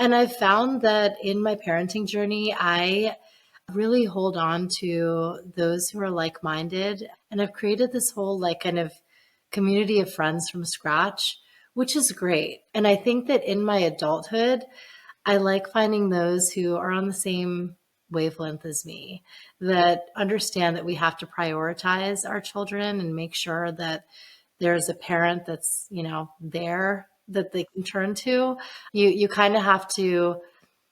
And I've found that in my parenting journey, I really hold on to those who are like-minded. And I've created this whole kind of community of friends from scratch, which is great. And I think that in my adulthood, I like finding those who are on the same wavelength as me, that understand that we have to prioritize our children and make sure that there's a parent that's, there that they can turn to. You kind of have to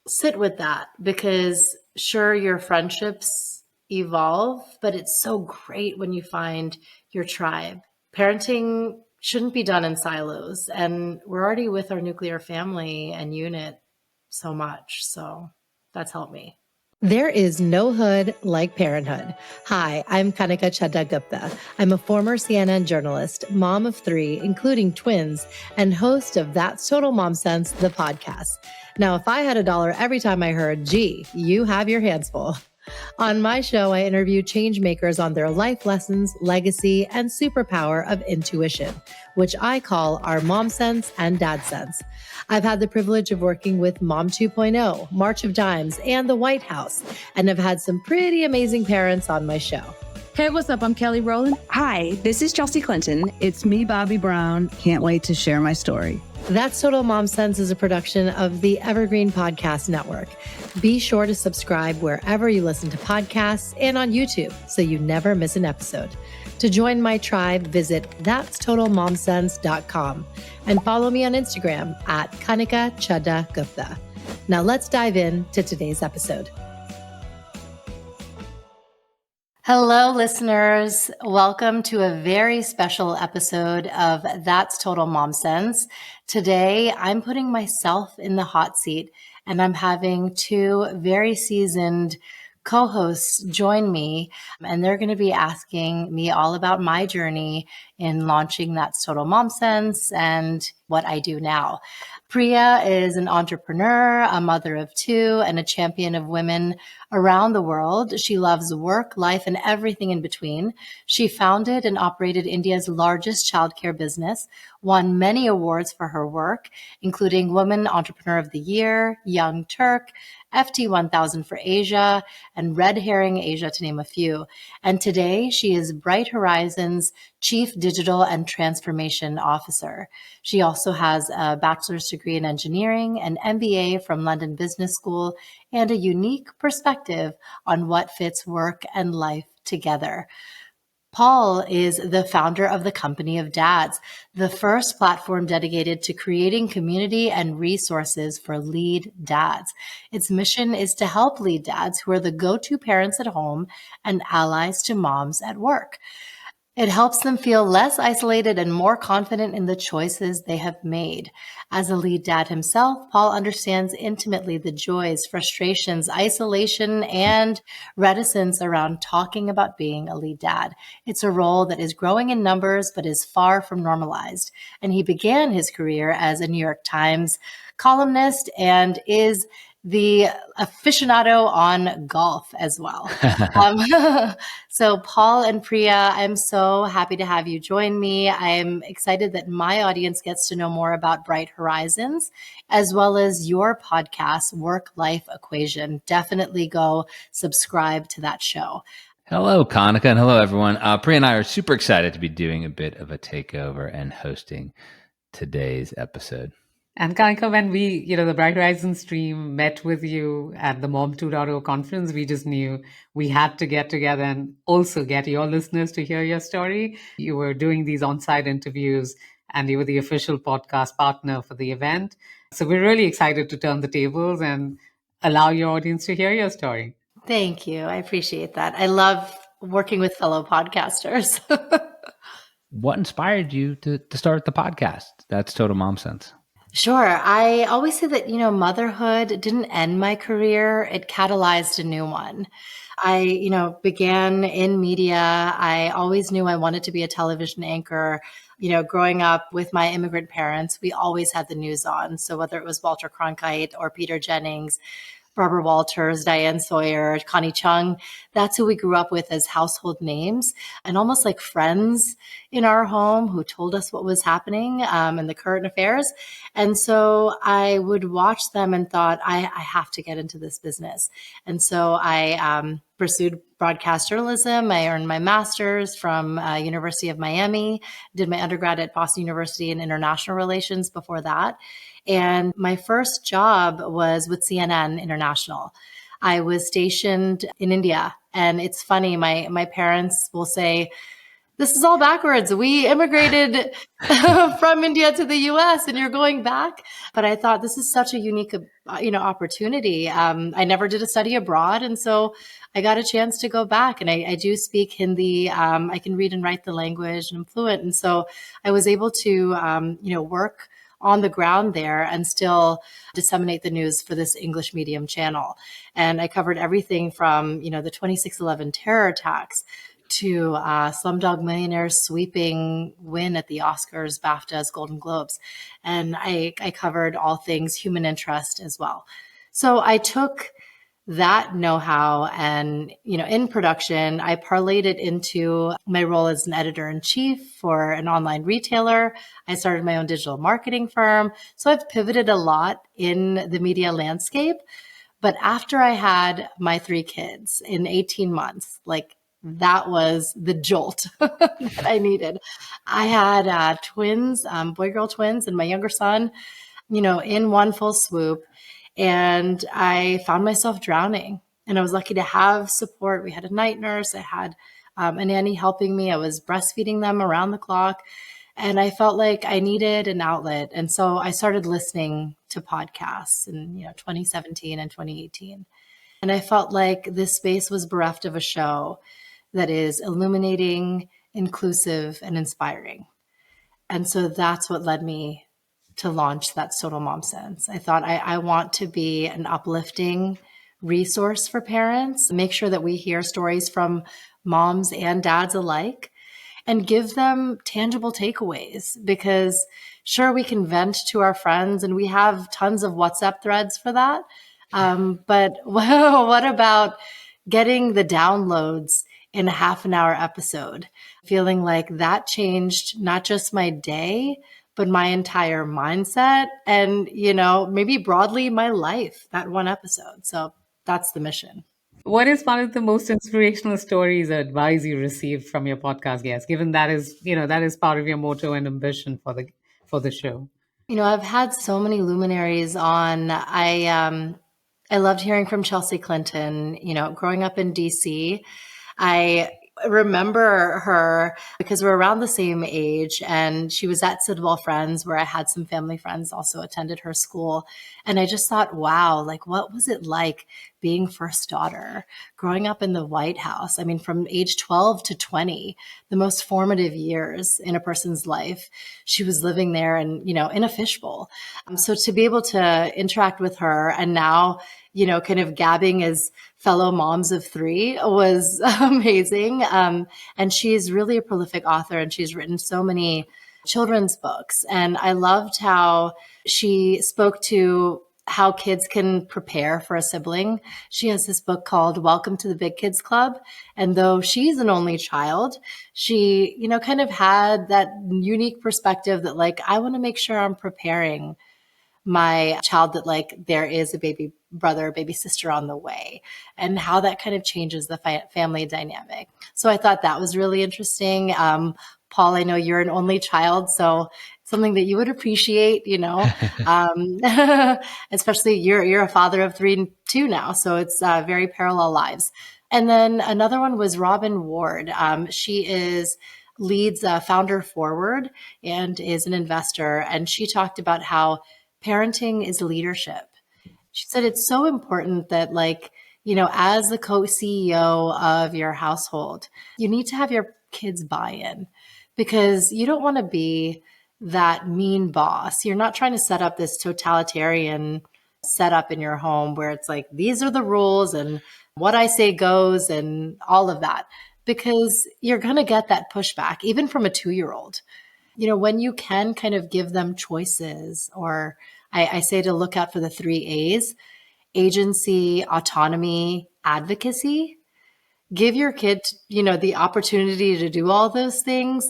sit with that because sure, your friendships evolve, but it's so great when you find your tribe. Parenting shouldn't be done in silos, and we're already with our nuclear family and unit so much. So that's helped me. There is no hood like parenthood. Hi, I'm Kanika Chadda Gupta. I'm a former CNN journalist, mom of 3, including twins, and host of That's Total Mom Sense, the podcast. Now, if I had $1 every time I heard, gee, you have your hands full. On my show, I interview change makers on their life lessons, legacy, and superpower of intuition, which I call our Mom Sense and Dad Sense. I've had the privilege of working with Mom 2.0, March of Dimes, and the White House, and have had some pretty amazing parents on my show. Hey, what's up? I'm Kelly Rowland. Hi, this is Chelsea Clinton. It's me, Bobby Brown. Can't wait to share my story. That's Total Mom Sense is a production of the Evergreen Podcast Network. Be sure to subscribe wherever you listen to podcasts and on YouTube so you never miss an episode. To join my tribe, visit that'stotalmomsense.com and follow me on Instagram at Kanika Chadda Gupta. Now let's dive into today's episode. Hello, listeners. Welcome to a very special episode of That's Total Mom Sense. Today, I'm putting myself in the hot seat and I'm having 2 very seasoned co-hosts join me, and they're going to be asking me all about my journey in launching That's Total Mom Sense and what I do now. Priya is an entrepreneur, a mother of 2, and a champion of women around the world. She loves work, life, and everything in between. She founded and operated India's largest childcare business, won many awards for her work, including Woman Entrepreneur of the Year, Young Turk, FT 1000 for Asia, and Red Herring Asia, to name a few. And today, she is Bright Horizons Chief Digital and Transformation Officer. She also has a bachelor's degree in engineering, an MBA from London Business School, and a unique perspective on what fits work and life together. Paul is the founder of the Company of Dads, the first platform dedicated to creating community and resources for lead dads. Its mission is to help lead dads who are the go-to parents at home and allies to moms at work. It helps them feel less isolated and more confident in the choices they have made. As a lead dad himself, Paul understands intimately the joys, frustrations, isolation, and reticence around talking about being a lead dad. It's a role that is growing in numbers, but is far from normalized. And he began his career as a New York Times columnist and is the aficionado on golf as well. So Paul and Priya, I'm so happy to have you join me. I'm excited that my audience gets to know more about Bright Horizons, as well as your podcast, Work-Life Equation. Definitely go subscribe to that show. Hello, Kanika, and hello, everyone. Priya and I are super excited to be doing a bit of a takeover and hosting today's episode. And Kanika, when we, the Bright Horizons team met with you at the Mom 2.0 conference, we just knew we had to get together and also get your listeners to hear your story. You were doing these on-site interviews and you were the official podcast partner for the event. So we're really excited to turn the tables and allow your audience to hear your story. Thank you. I appreciate that. I love working with fellow podcasters. What inspired you to start the podcast? That's Total Mom Sense. Sure. I always say that, motherhood didn't end my career. It catalyzed a new one. I, began in media. I always knew I wanted to be a television anchor. Growing up with my immigrant parents, we always had the news on. So whether it was Walter Cronkite or Peter Jennings, Barbara Walters, Diane Sawyer, Connie Chung. That's who we grew up with as household names and almost like friends in our home who told us what was happening and the current affairs. And so I would watch them and thought, I have to get into this business. And so I pursued broadcast journalism. I earned my master's from University of Miami, did my undergrad at Boston University in international relations before that. And my first job was with CNN International. I was stationed in India. And it's funny, my parents will say, this is all backwards. We immigrated from India to the US and you're going back. But I thought this is such a unique, opportunity. I never did a study abroad. And so I got a chance to go back and I do speak Hindi. I can read and write the language and I'm fluent. And so I was able to, work on the ground there and still disseminate the news for this English medium channel. And I covered everything from, the 26/11 terror attacks to Slumdog Millionaire's sweeping win at the Oscars, BAFTAs, Golden Globes. And I covered all things human interest as well. So I took that know-how and, in production, I parlayed it into my role as an editor-in-chief for an online retailer. I started my own digital marketing firm. So I've pivoted a lot in the media landscape. But after I had my 3 kids in 18 months, that was the jolt that I needed. I had twins, boy-girl twins, and my younger son, in one full swoop. And I found myself drowning. And I was lucky to have support. We had a night nurse. I had a nanny helping me. I was breastfeeding them around the clock. And I felt like I needed an outlet. And so I started listening to podcasts in 2017 and 2018. And I felt like this space was bereft of a show that is illuminating, inclusive, and inspiring. And so that's what led me to launch That's Total Mom Sense. I thought I want to be an uplifting resource for parents, make sure that we hear stories from moms and dads alike and give them tangible takeaways because sure, we can vent to our friends and we have tons of WhatsApp threads for that. But what about getting the downloads in a half an hour episode, feeling like that changed not just my day, but my entire mindset and, maybe broadly my life, that one episode. So that's the mission. What is one of the most inspirational stories or advice you received from your podcast guests, given that is part of your motto and ambition for the show? I've had so many luminaries on. I loved hearing from Chelsea Clinton, growing up in DC. I remember her because we're around the same age and she was at Sidwell Friends where I had some family friends also attended her school. And I just thought, wow, what was it like being first daughter, growing up in the White House? I mean, from age 12 to 20, the most formative years in a person's life, she was living there and, in a fishbowl. So to be able to interact with her and now, kind of gabbing as fellow moms of 3 was amazing. And she's really a prolific author and she's written so many children's books. And I loved how she spoke to how kids can prepare for a sibling. She has this book called Welcome to the Big Kids Club. And though she's an only child, she, kind of had that unique perspective that I want to make sure I'm preparing my child that there is a baby brother, baby sister on the way and how that kind of changes the family dynamic. So I thought that was really interesting. Paul, I know you're an only child, so it's something that you would appreciate, especially you're a father of 3 too now. So it's very parallel lives. And then another one was Robin Ward. She leads Founder Forward and is an investor. And she talked about how parenting is leadership. She said it's so important that as the co-CEO of your household, you need to have your kids buy-in because you don't want to be that mean boss. You're not trying to set up this totalitarian setup in your home where it's these are the rules and what I say goes and all of that, because you're going to get that pushback, even from a 2-year-old. When you can kind of give them choices, or I say to look out for the 3 A's, agency, autonomy, advocacy. Give your kid, the opportunity to do all those things.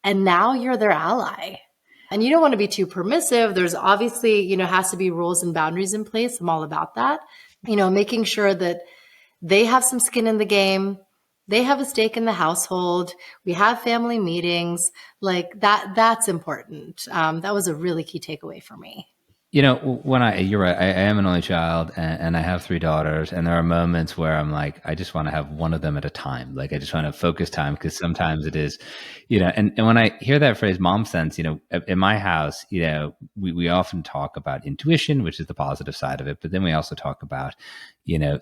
And now you're their ally. And you don't want to be too permissive. There's obviously, has to be rules and boundaries in place. I'm all about that. Making sure that they have some skin in the game. They have a stake in the household. We have family meetings like that. That's important. That was a really key takeaway for me. You're right. I am an only child and I have 3 daughters, and there are moments where I'm like, I just want to have one of them at a time. Like I just want to focus time, because sometimes it is, and when I hear that phrase mom sense, in my house, we often talk about intuition, which is the positive side of it. But then we also talk about,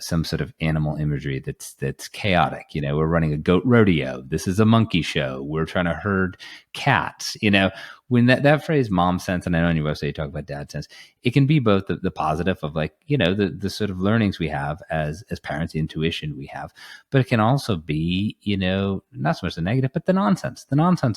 some sort of animal imagery that's chaotic. We're running a goat rodeo. This is a monkey show. We're trying to herd cats, when that phrase mom sense, and I know on your website you talk about dad sense, it can be both the positive of like, the sort of learnings we have as parents, the intuition we have, but it can also be, not so much the negative, but the nonsense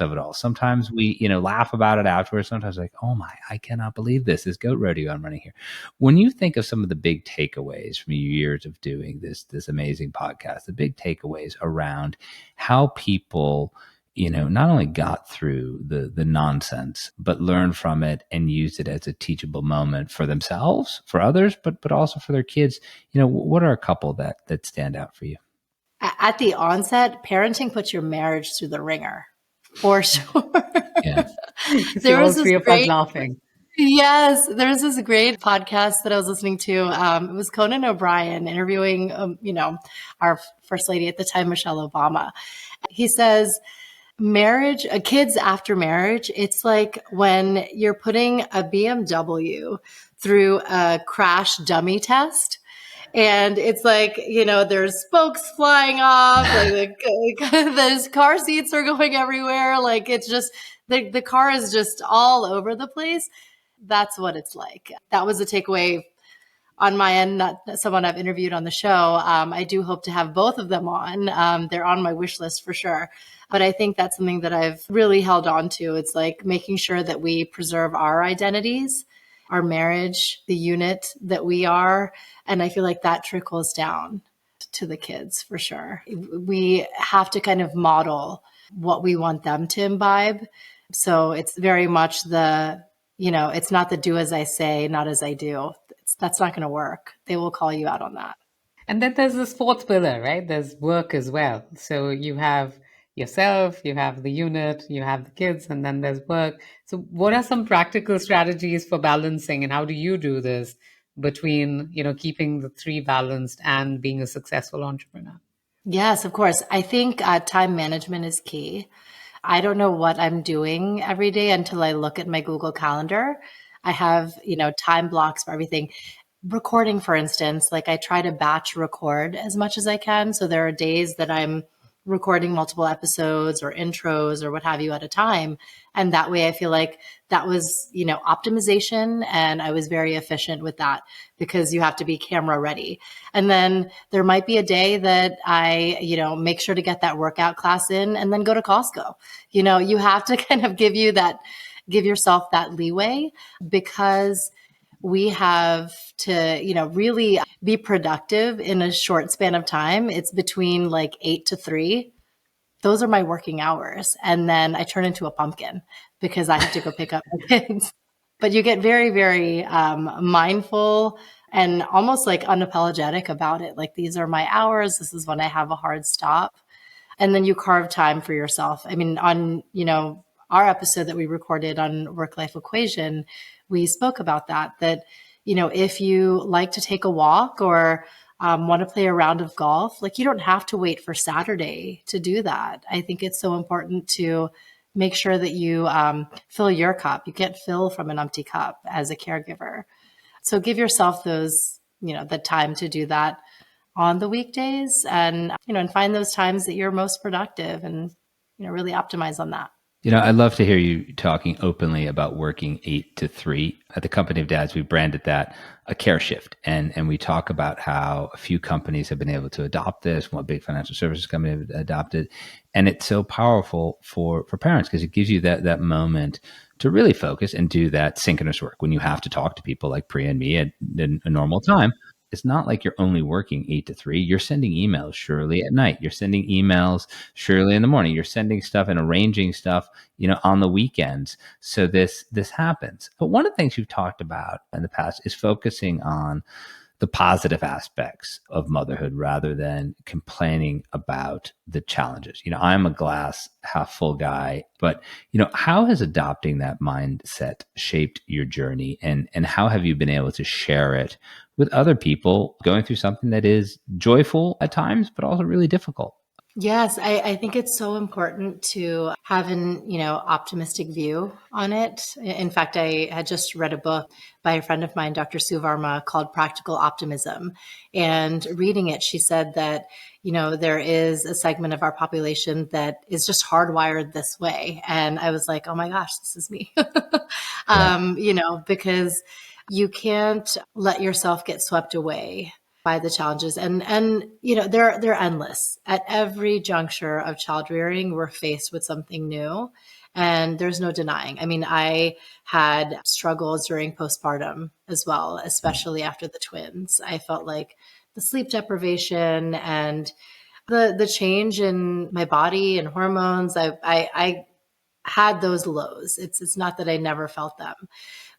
of it all. Sometimes we, laugh about it afterwards. Sometimes like, oh my, I cannot believe this goat rodeo I'm running here. When you think of some of the big takeaways from years of doing this amazing podcast, the big takeaways around how people, not only got through the nonsense, but learned from it and used it as a teachable moment for themselves, for others, but also for their kids. What are a couple that stand out for you? At the onset, parenting puts your marriage through the ringer, for sure. Yeah. There was three of us laughing. Yes, there's this great podcast that I was listening to. It was Conan O'Brien interviewing, our first lady at the time, Michelle Obama. He says, kids after marriage, it's like when you're putting a BMW through a crash dummy test. And it's like, there's spokes flying off, like those car seats are going everywhere. Like it's just, the car is just all over the place. That's what it's like. That was a takeaway on my end, not someone I've interviewed on the show. I do hope to have both of them on. They're on my wish list for sure. But I think that's something that I've really held on to. It's like making sure that we preserve our identities, our marriage, the unit that we are. And I feel like that trickles down to the kids for sure. We have to kind of model what we want them to imbibe. So it's very much it's not the do as I say, not as I do. That's not going to work. They will call you out on that. And then there's this fourth pillar, right? There's work as well. So you have yourself, you have the unit, you have the kids, and then there's work. So what are some practical strategies for balancing, and how do you do this between, keeping the 3 balanced and being a successful entrepreneur? Yes, of course. I think time management is key. I don't know what I'm doing every day until I look at my Google Calendar. I have, time blocks for everything. Recording, for instance, like I try to batch record as much as I can. So there are days that I'm recording multiple episodes or intros or what have you at a time. And that way I feel like that was, optimization. And I was very efficient with that because you have to be camera ready. And then there might be a day that I, make sure to get that workout class in and then go to Costco. You have to kind of give yourself that leeway, because we have to, really be productive in a short span of time. It's between like 8 to 3. Those are my working hours. And then I turn into a pumpkin because I have to go pick up my kids. But you get very, very mindful and almost like unapologetic about it. Like, these are my hours. This is when I have a hard stop. And then you carve time for yourself. I mean, on, our episode that we recorded on work-life equation, we spoke about that, if you like to take a walk or want to play a round of golf, like, you don't have to wait for Saturday to do that. I think it's so important to make sure that you fill your cup. You can't fill from an empty cup as a caregiver. So give yourself those, the time to do that on the weekdays, and, and find those times that you're most productive and, really optimize on that. I'd love to hear you talking openly about working 8 to 3. At the Company of Dads, we branded that a care shift. And we talk about how a few companies have been able to adopt this. One big financial services company have adopted. And it's so powerful for parents because it gives you that moment to really focus and do that synchronous work when you have to talk to people like Priya and me at a normal time. it's not like you're only working 8 to 3. You're sending emails surely at night. You're sending emails surely in the morning. You're sending stuff and arranging stuff, on the weekends. So this happens. But one of the things you've talked about in the past is focusing on the positive aspects of motherhood rather than complaining about the challenges. I'm a glass half full guy, but how has adopting that mindset shaped your journey, and how have you been able to share it with other people going through something that is joyful at times, but also really difficult? Yes, I think it's so important to have an, optimistic view on it. In fact, I had just read a book by a friend of mine, Dr. Sue Varma, called Practical Optimism. And reading it, she said that, there is a segment of our population that is just hardwired this way. And I was like, oh my gosh, this is me. Because you can't let yourself get swept away by the challenges. And they're endless. At every juncture of child rearing, we're faced with something new, and there's no denying. I mean, I had struggles during postpartum as well, especially after the twins. I felt like the sleep deprivation and the change in my body and hormones. I had those lows. It's not that I never felt them.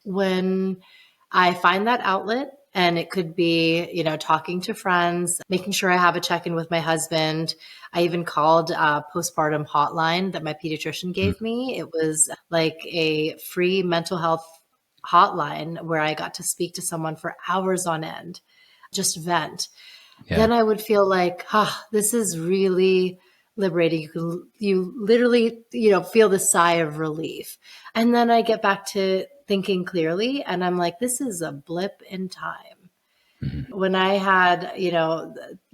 When I find that outlet, and it could be, talking to friends, making sure I have a check-in with my husband. I even called a postpartum hotline that my pediatrician gave me. It was like a free mental health hotline where I got to speak to someone for hours on end, just vent. Yeah. Then I would feel like, this is really liberating. You literally, feel the sigh of relief. And then I get back to thinking clearly, and I'm like, this is a blip in time. Mm-hmm. When I had,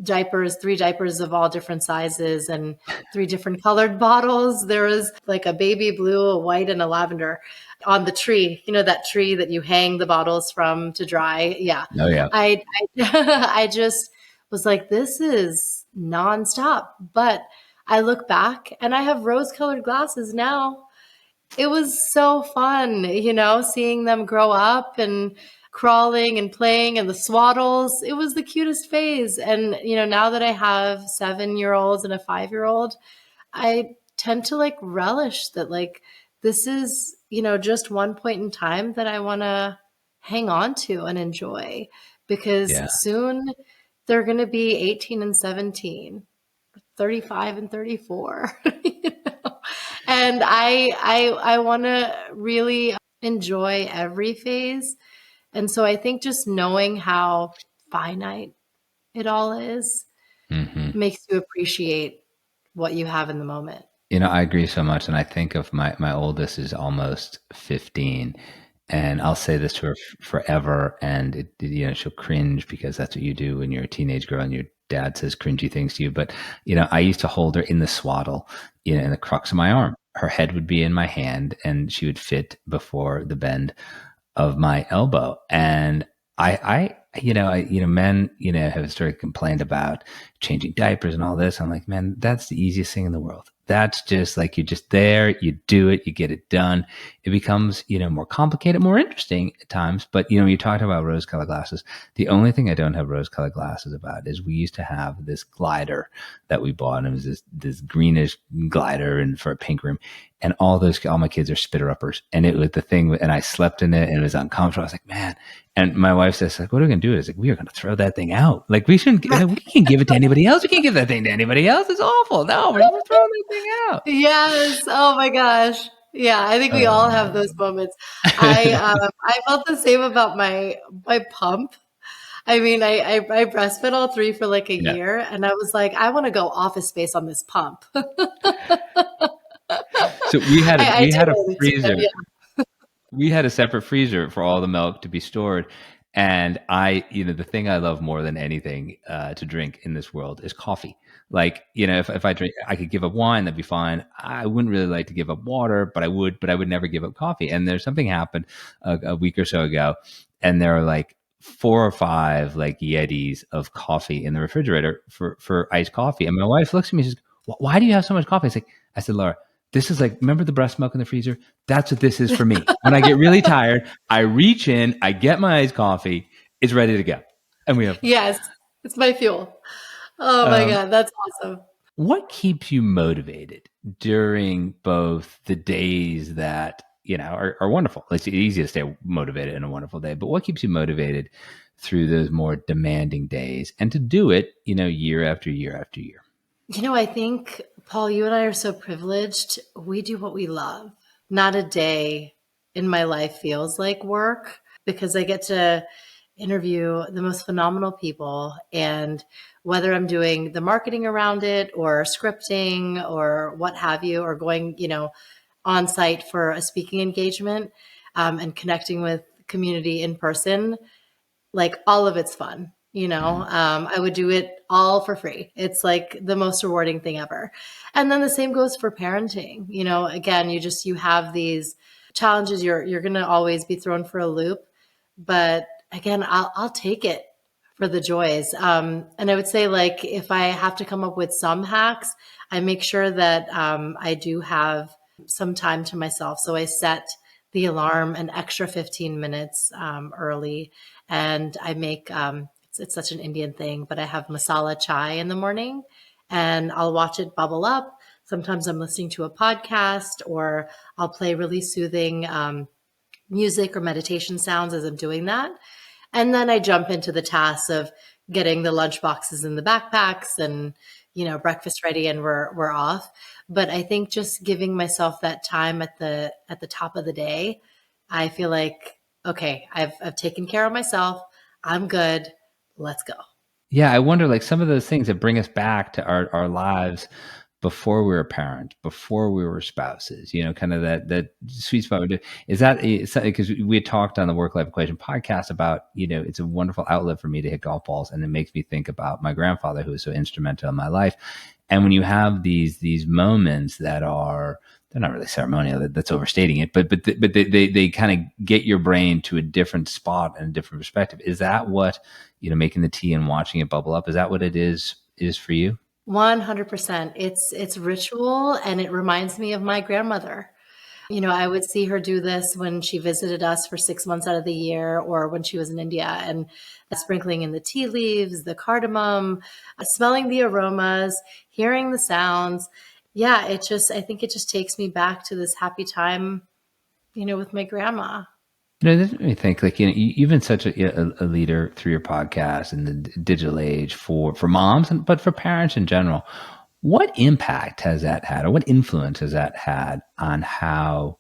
diapers, 3 diapers of all different sizes and 3 different colored bottles, there was like a baby blue, a white, and a lavender on the tree, that tree that you hang the bottles from to dry. Yeah. Oh, yeah. I just was like, this is nonstop. But I look back and I have rose-colored glasses now. It was so fun, seeing them grow up and crawling and playing and the swaddles. It was the cutest phase. And, now that I have 7-year-olds and a 5-year-old, I tend to relish that, this is, just one point in time that I want to hang on to and enjoy, because soon they're going to be 18 and 17, 35 and 34. And I want to really enjoy every phase. And so I think just knowing how finite it all is makes you appreciate what you have in the moment. I agree so much. And I think of my oldest is almost 15. And I'll say this to her forever. And, she'll cringe because that's what you do when you're a teenage girl and your dad says cringy things to you. But, I used to hold her in the swaddle, in the crux of my arm. Her head would be in my hand and she would fit before the bend of my elbow. And men, have started complained about changing diapers and all this. I'm like, man, that's the easiest thing in the world. That's just like, you're just there, you do it, you get it done. It becomes, more complicated, more interesting at times. But, you talked about rose-colored glasses. The only thing I don't have rose-colored glasses about is we used to have this glider that we bought, and it was this greenish glider and for a pink room. And all my kids are spitter-uppers. And it was the thing, and I slept in it and it was uncomfortable. I was like, man. And my wife says, what are we going to do? It's like, we are going to throw that thing out. We shouldn't, we can't give it to anybody else. We can't give that thing to anybody else. It's awful. No, we're throwing that thing out. Yes. Oh my gosh. Yeah. I think we all have those moments. I felt the same about my pump. I mean, I breastfed all 3 for a year, and I was like, I want to go Office Space on this pump. So we had a freezer. We had a separate freezer for all the milk to be stored. And the thing I love more than anything to drink in this world is coffee. If I drink, I could give up wine, that'd be fine. I wouldn't really like to give up water, but I would never give up coffee. And there's something happened a week or so ago, and there are 4 or 5 Yetis of coffee in the refrigerator for iced coffee. And my wife looks at me and says, why do you have so much coffee? I said, Laura, this is remember the breast milk in the freezer? That's what this is for me. When I get really tired, I reach in, I get my iced coffee, it's ready to go. And we have, Yes, it's my fuel. Oh my um, God, that's awesome. what keeps you motivated during both the days that, are wonderful? It's easy to stay motivated in a wonderful day, but what keeps you motivated through those more demanding days and to do it, year after year after year? I think, Paul, you and I are so privileged. We do what we love. Not a day in my life feels like work because I get to interview the most phenomenal people. And whether I'm doing the marketing around it or scripting or what have you, or going, on site for a speaking engagement, and connecting with community in person, like all of it's fun. Mhm. I would do it all for free. It's like the most rewarding thing ever. And then the same goes for parenting. Again, you have these challenges. You're going to always be thrown for a loop, but again, I'll take it for the joys. And I would say, like, if I have to come up with some hacks, I make sure that I do have some time to myself. So I set the alarm an extra 15 minutes early, and I make it's such an Indian thing, but I have masala chai in the morning, and I'll watch it bubble up. Sometimes I'm listening to a podcast, or I'll play really soothing music or meditation sounds as I'm doing that. And then I jump into the tasks of getting the lunch boxes and the backpacks and, breakfast ready, and we're off. But I think just giving myself that time at the top of the day, I feel like, okay, I've taken care of myself. I'm good. Let's go. Yeah, I wonder, like, some of those things that bring us back to our lives before we were parents, before we were spouses, kind of that sweet spot. Is that because we had talked on the Work Life Equation podcast about, it's a wonderful outlet for me to hit golf balls, and it makes me think about my grandfather who was so instrumental in my life. And when you have these moments that are, they're not really ceremonial, that's overstating it, but they kind of get your brain to a different spot and a different perspective. Is that what, making the tea and watching it bubble up, is that what it is for you? 100%. It's ritual, and it reminds me of my grandmother. I would see her do this when she visited us for 6 months out of the year, or when she was in India, and sprinkling in the tea leaves, the cardamom, smelling the aromas, hearing the sounds. Yeah, I think it just takes me back to this happy time, with my grandma. That made me think, like, you've been such a leader through your podcast and the digital age for moms, but for parents in general. What impact has that had, or what influence has that had on how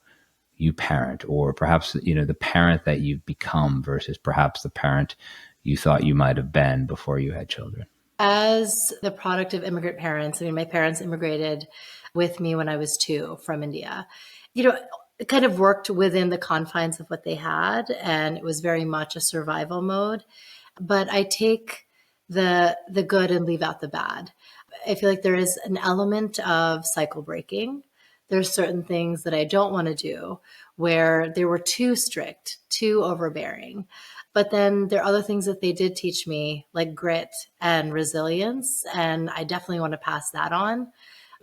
you parent, or perhaps, the parent that you've become versus perhaps the parent you thought you might have been before you had children? As the product of immigrant parents, I mean, my parents immigrated with me when I was 2 from India. It kind of worked within the confines of what they had, and it was very much a survival mode. But I take the good and leave out the bad. I feel like there is an element of cycle breaking. There's certain things that I don't want to do where they were too strict, too overbearing. But then there are other things that they did teach me, like grit and resilience. And I definitely want to pass that on.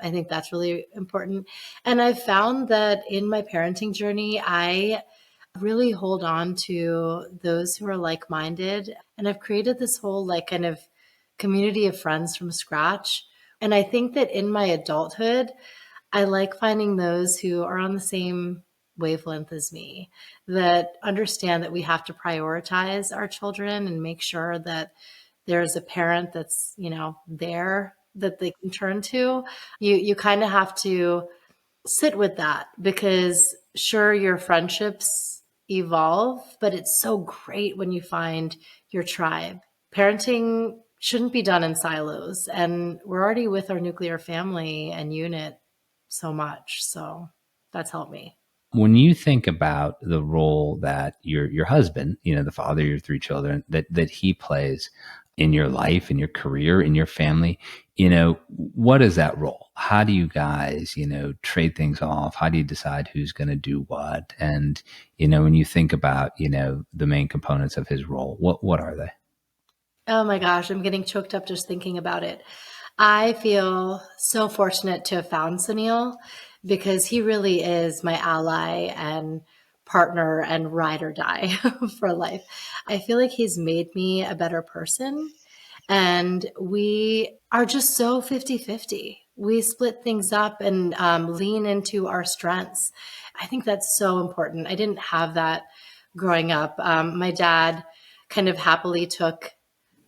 I think that's really important. And I've found that in my parenting journey, I really hold on to those who are like-minded. And I've created this whole, like, kind of community of friends from scratch. And I think that in my adulthood, I like finding those who are on the same wavelength as me, that understand that we have to prioritize our children and make sure that there's a parent that's, there that they can turn to. You kind of have to sit with that, because sure, your friendships evolve, but it's so great when you find your tribe. Parenting shouldn't be done in silos, and we're already with our nuclear family and unit so much. So that's helped me. When you think about the role that your husband, the father of your 3 children, that he plays in your life, in your career, in your family, what is that role? How do you guys, trade things off? How do you decide who's going to do what? And, when you think about, the main components of his role, what are they? Oh my gosh, I'm getting choked up just thinking about it. I feel so fortunate to have found Sunil, because he really is my ally and partner and ride or die for life. I feel like he's made me a better person. And we are just so 50-50. We split things up and lean into our strengths. I think that's so important. I didn't have that growing up. My dad kind of happily took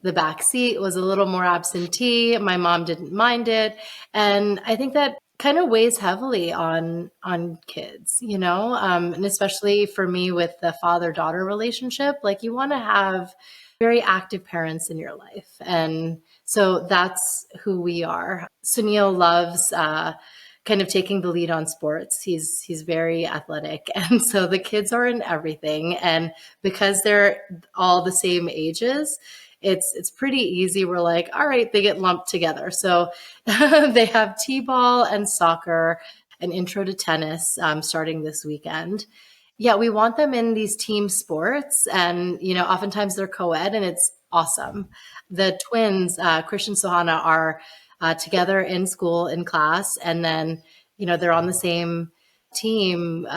the back seat, was a little more absentee. My mom didn't mind it. And I think that kind of weighs heavily on kids, and especially for me with the father-daughter relationship, like you want to have very active parents in your life. And so that's who we are. Sunil loves kind of taking the lead on sports. He's very athletic. And so the kids are in everything. And because they're all the same ages, it's pretty easy. We're like, all right, they get lumped together. So they have t-ball and soccer, an intro to tennis starting this weekend. Yeah, we want them in these team sports, and oftentimes they're co-ed, and it's awesome. The twins, Krish and Sohana, are together in school in class, and then they're on the same team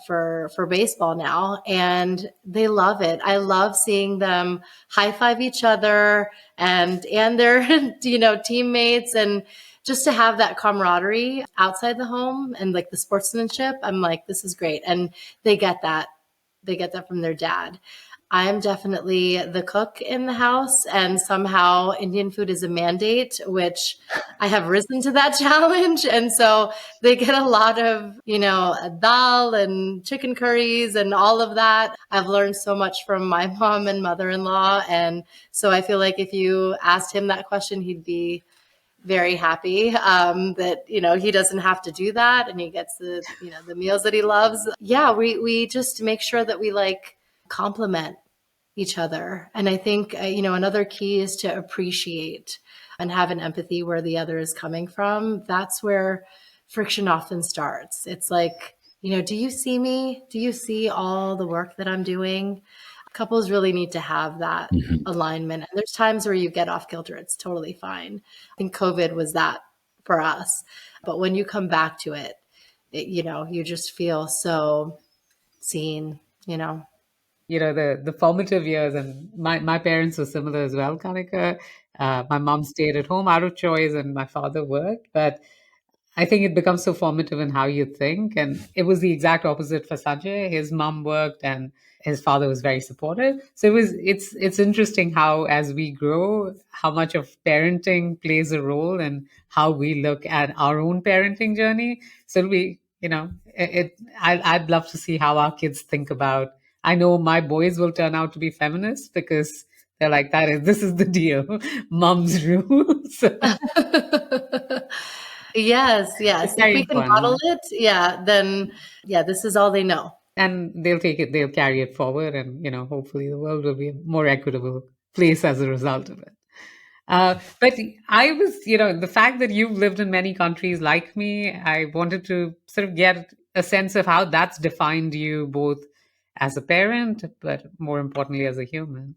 for baseball now, and they love it. I love seeing them high five each other and their teammates, and just to have that camaraderie outside the home and like the sportsmanship. I'm like, this is great, and they get that. They get that from their dad. I'm definitely the cook in the house, and somehow Indian food is a mandate, which I have risen to that challenge. And so they get a lot of, dal and chicken curries and all of that. I've learned so much from my mom and mother-in-law. And so I feel like if you asked him that question, he'd be very happy that he doesn't have to do that, and he gets the the meals that he loves. Yeah, we just make sure that we complement each other. And I think another key is to appreciate and have an empathy where the other is coming from. That's where friction often starts. It's like, do you see me? Do you see all the work that I'm doing? Couples really need to have that alignment. And there's times where you get off kilter. It's totally fine. I think COVID was that for us. But when you come back to it, you just feel so seen. The formative years, and my parents were similar as well, Kanika. My mom stayed at home out of choice, and my father worked. But I think it becomes so formative in how you think. And it was the exact opposite for Sanjay. His mom worked and his father was very supportive. So it's interesting how, as we grow, how much of parenting plays a role in how we look at our own parenting journey. So I'd love to see how our kids think about. I know my boys will turn out to be feminists because they're like, this is the deal. Mom's rule. So Yes. it's If very we can fun. model it, then this is all they know. And they'll carry it forward, and hopefully the world will be a more equitable place as a result of it. But I was, the fact that you've lived in many countries like me, I wanted to sort of get a sense of how that's defined you both as a parent, but more importantly as a human.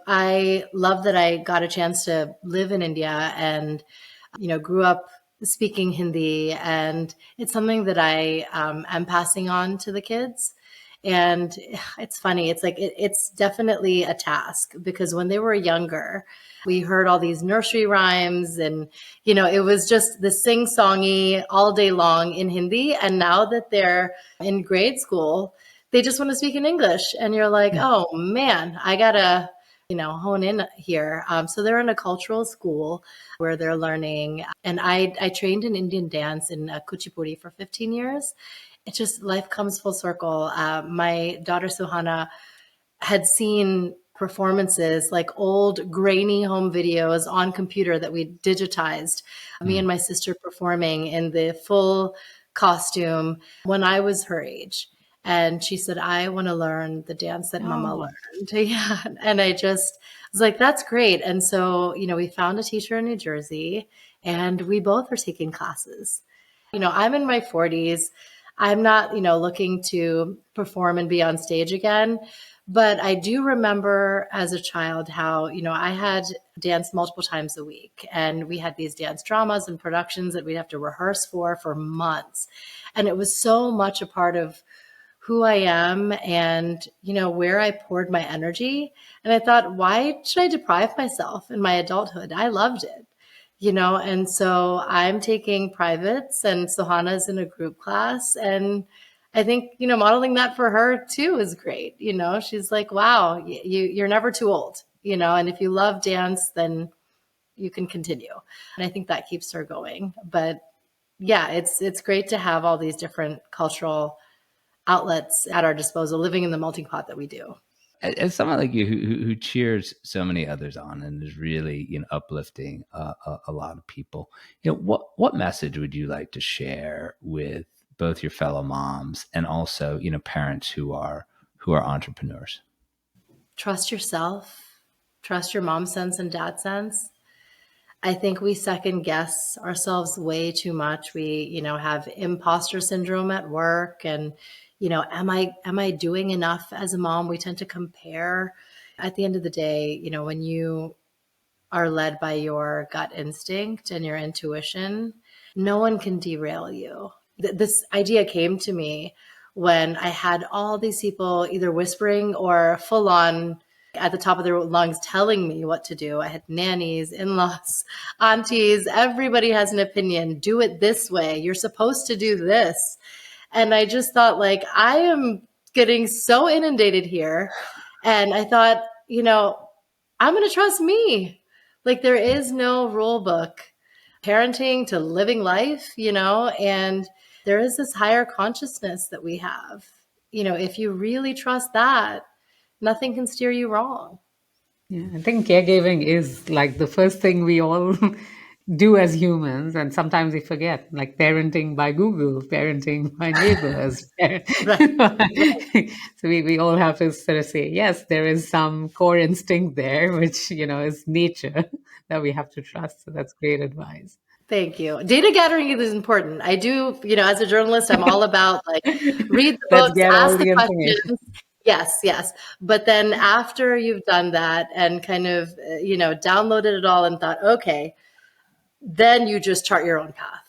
I love that I got a chance to live in India and, grew up speaking Hindi. And it's something that I am passing on to the kids. And it's funny. It's like, it's definitely a task, because when they were younger, we heard all these nursery rhymes, and, it was just the sing-songy all day long in Hindi. And now that they're in grade school, they just want to speak in English. And you're like, oh man, I gotta hone in here. So they're in a cultural school where they're learning. And I trained in Indian dance in Kuchipudi for 15 years. It just, life comes full circle. My daughter Suhana had seen performances, like old grainy home videos on computer that we digitized, me and my sister performing in the full costume when I was her age. And she said, I want to learn the dance that Mama learned. Yeah. And I just was like, that's great. And so, we found a teacher in New Jersey, and we both are taking classes. I'm in my 40s. I'm not, looking to perform and be on stage again. But I do remember as a child how, I had danced multiple times a week, and we had these dance dramas and productions that we'd have to rehearse for months. And it was so much a part of who I am and, where I poured my energy. And I thought, why should I deprive myself in my adulthood? I loved it, and so I'm taking privates and Sohana's in a group class. And I think, modeling that for her too is great. She's like, wow, you're never too old, and if you love dance, then you can continue. And I think that keeps her going. But yeah, it's great to have all these different cultural outlets at our disposal, living in the melting pot that we do. As someone like you who cheers so many others on and is really uplifting a lot of people, what message would you like to share with both your fellow moms and also parents who are entrepreneurs? Trust yourself, trust your mom sense and dad sense. I think we second guess ourselves way too much. We, have imposter syndrome at work and, am I doing enough as a mom? We tend to compare. At the end of the day, when you are led by your gut instinct and your intuition, no one can derail you. This idea came to me when I had all these people either whispering or full on at the top of their lungs telling me what to do. I had nannies, in-laws, aunties, everybody has an opinion. Do it this way. You're supposed to do this. And I just thought, like, I am getting so inundated here. And I thought, I'm going to trust me. Like, there is no rule book. Parenting to living life, and there is this higher consciousness that we have. If you really trust that, nothing can steer you wrong. Yeah, I think caregiving is like the first thing we all do as humans, and sometimes we forget, like parenting by Google, parenting by neighbors. So we all have to sort of say, yes, there is some core instinct there, which, is nature that we have to trust. So that's great advice. Thank you. Data gathering is important. I do, as a journalist, I'm all about like read the books, ask the questions. Yes. But then after you've done that and kind of, downloaded it all and thought, okay, then you just chart your own path.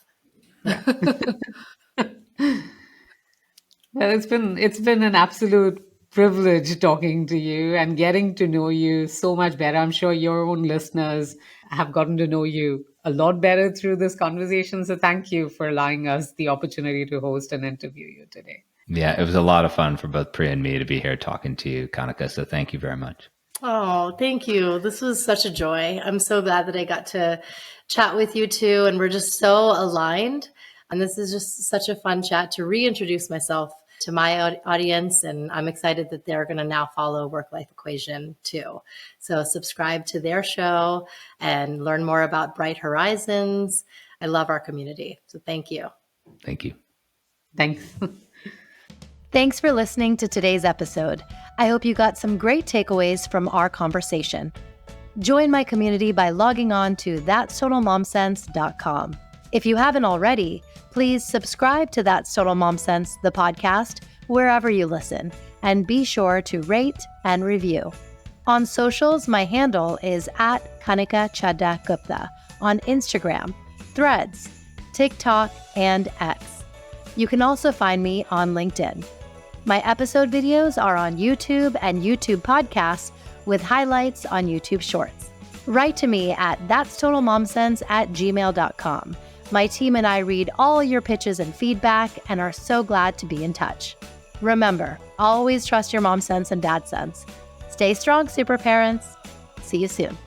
Well, it's been an absolute privilege talking to you and getting to know you so much better. I'm sure your own listeners have gotten to know you a lot better through this conversation. So thank you for allowing us the opportunity to host and interview you today. Yeah, it was a lot of fun for both Priya and me to be here talking to you, Kanika. So thank you very much. Oh, thank you. This was such a joy. I'm so glad that I got to chat with you too. And we're just so aligned. And this is just such a fun chat to reintroduce myself to my audience. And I'm excited that they're going to now follow Work-Life Equation too. So subscribe to their show and learn more about Bright Horizons. I love our community. So thank you. Thank you. Thanks. Thanks for listening to today's episode. I hope you got some great takeaways from our conversation. Join my community by logging on to that'stotalmomsense.com. If you haven't already, please subscribe to That's Total Mom Sense, the podcast, wherever you listen, and be sure to rate and review. On socials, my handle is at Kanika Chadda Gupta on Instagram, Threads, TikTok, and X. You can also find me on LinkedIn. My episode videos are on YouTube and YouTube podcasts with highlights on YouTube Shorts. Write to me at that'stotalmomsense@gmail.com. My team and I read all your pitches and feedback and are so glad to be in touch. Remember, always trust your mom sense and dad sense. Stay strong, super parents. See you soon.